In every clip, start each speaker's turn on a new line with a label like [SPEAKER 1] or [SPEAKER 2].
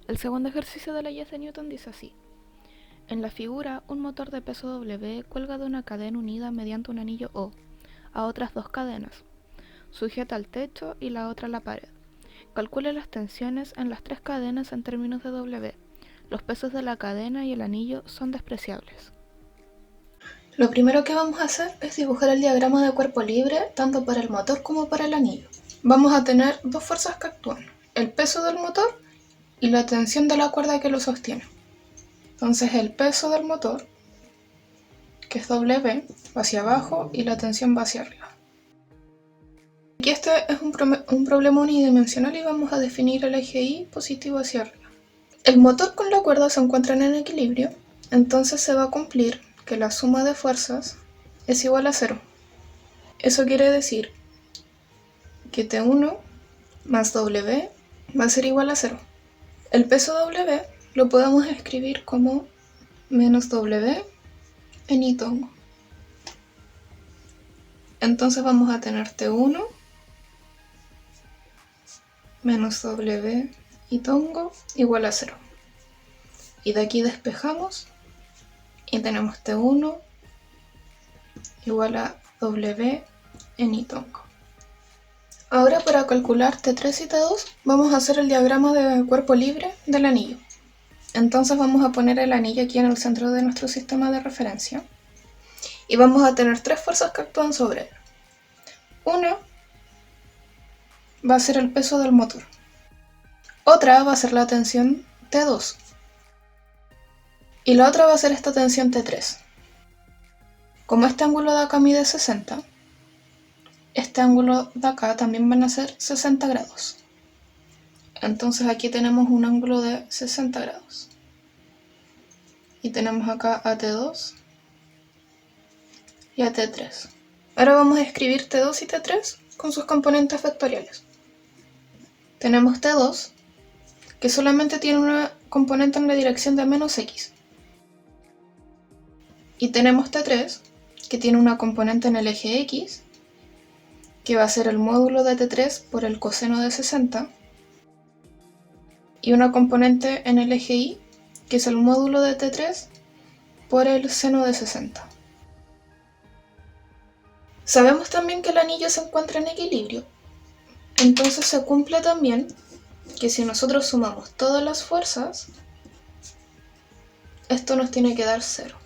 [SPEAKER 1] El segundo ejercicio de leyes de Newton dice así. En la figura, un motor de peso W cuelga de una cadena unida mediante un anillo O a otras dos cadenas, sujeta al techo y la otra a la pared. Calcule las tensiones en las tres cadenas en términos de W. Los pesos de la cadena y el anillo son despreciables.
[SPEAKER 2] Lo primero que vamos a hacer es dibujar el diagrama de cuerpo libre tanto para el motor como para el anillo. Vamos a tener dos fuerzas que actúan, el peso del motor y la tensión de la cuerda que lo sostiene. Entonces el peso del motor, que es W, va hacia abajo y la tensión va hacia arriba. Aquí este es un problema unidimensional y vamos a definir el eje Y positivo hacia arriba. El motor con la cuerda se encuentran en equilibrio, entonces se va a cumplir que la suma de fuerzas es igual a 0. Eso quiere decir que T1 más W va a ser igual a 0. El peso W lo podemos escribir como menos W en Y tongo. Entonces vamos a tener T1 menos W y tongo igual a 0. Y de aquí despejamos y tenemos T1 igual a W en Y tongo. Ahora para calcular T3 y T2 vamos a hacer el diagrama de cuerpo libre del anillo. Entonces vamos a poner el anillo aquí en el centro de nuestro sistema de referencia y vamos a tener tres fuerzas que actúan sobre él. Una va a ser el peso del motor. Otra va a ser la tensión T2. Y la otra va a ser esta tensión T3. Como este ángulo de acá mide 60, este ángulo de acá también van a ser 60 grados. Entonces aquí tenemos un ángulo de 60 grados. Y tenemos acá a T2 y a T3. Ahora vamos a escribir T2 y T3 con sus componentes vectoriales. Tenemos T2, que solamente tiene una componente en la dirección de menos X. Y tenemos T3, que tiene una componente en el eje X, que va a ser el módulo de T3 por el coseno de 60, y una componente en el eje Y, que es el módulo de T3 por el seno de 60. Sabemos también que el anillo se encuentra en equilibrio, entonces se cumple también que si nosotros sumamos todas las fuerzas, esto nos tiene que dar 0.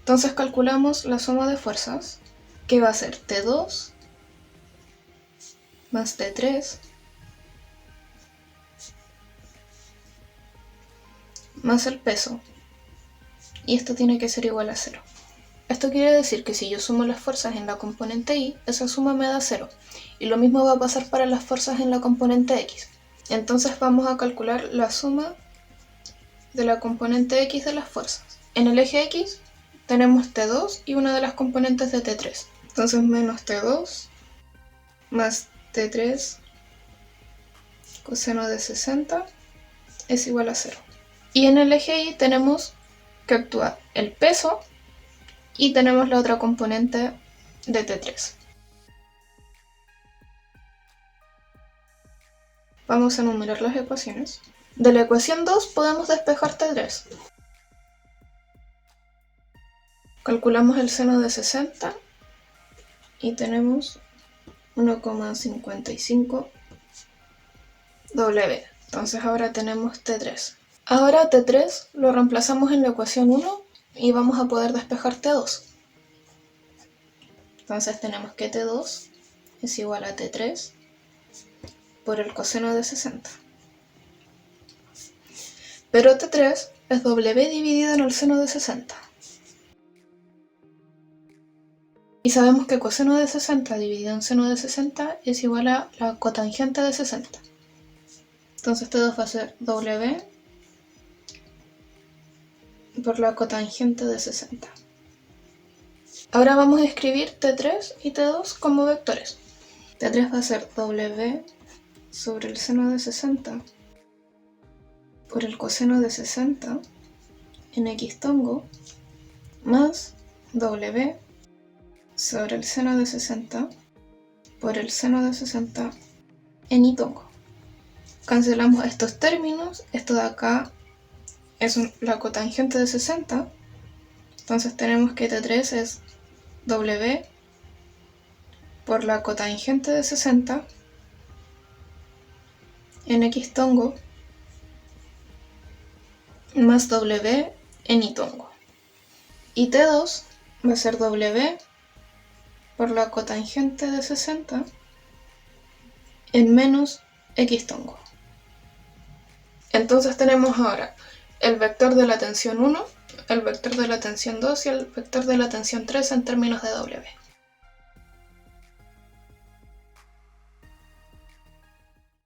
[SPEAKER 2] Entonces calculamos la suma de fuerzas, que va a ser T2 más T3 más el peso, y esto tiene que ser igual a 0. Esto quiere decir que si yo sumo las fuerzas en la componente Y, esa suma me da 0, y lo mismo va a pasar para las fuerzas en la componente X. Entonces vamos a calcular la suma de la componente X de las fuerzas. En el eje X tenemos T2 y una de las componentes de T3. Entonces menos T2 más T3 coseno de 60 es igual a 0. Y en el eje Y tenemos que actúa el peso y tenemos la otra componente de T3. Vamos a enumerar las ecuaciones. De la ecuación 2 podemos despejar T3. Calculamos el seno de 60 y tenemos 1,55 W. Entonces ahora tenemos T3. Ahora T3 lo reemplazamos en la ecuación 1 y vamos a poder despejar T2. Entonces tenemos que T2 es igual a T3 por el coseno de 60. Pero T3 es W dividido en el seno de 60. Y sabemos que coseno de 60 dividido en seno de 60 es igual a la cotangente de 60. Entonces T2 va a ser W por la cotangente de 60. Ahora vamos a escribir T3 y T2 como vectores. T3 va a ser W sobre el seno de 60 por el coseno de 60 en X tongo más W sobre el seno de 60 por el seno de 60 en Y tongo. cancelamos estos términos. Esto de acá es la cotangente de 60. Entonces tenemos que T3 es W por la cotangente de 60 en X tongo más W en Y tongo. Y T2 va a ser W por la cotangente de 60 en menos X tongo. Entonces tenemos ahora el vector de la tensión 1, el vector de la tensión 2 y el vector de la tensión 3 en términos de W.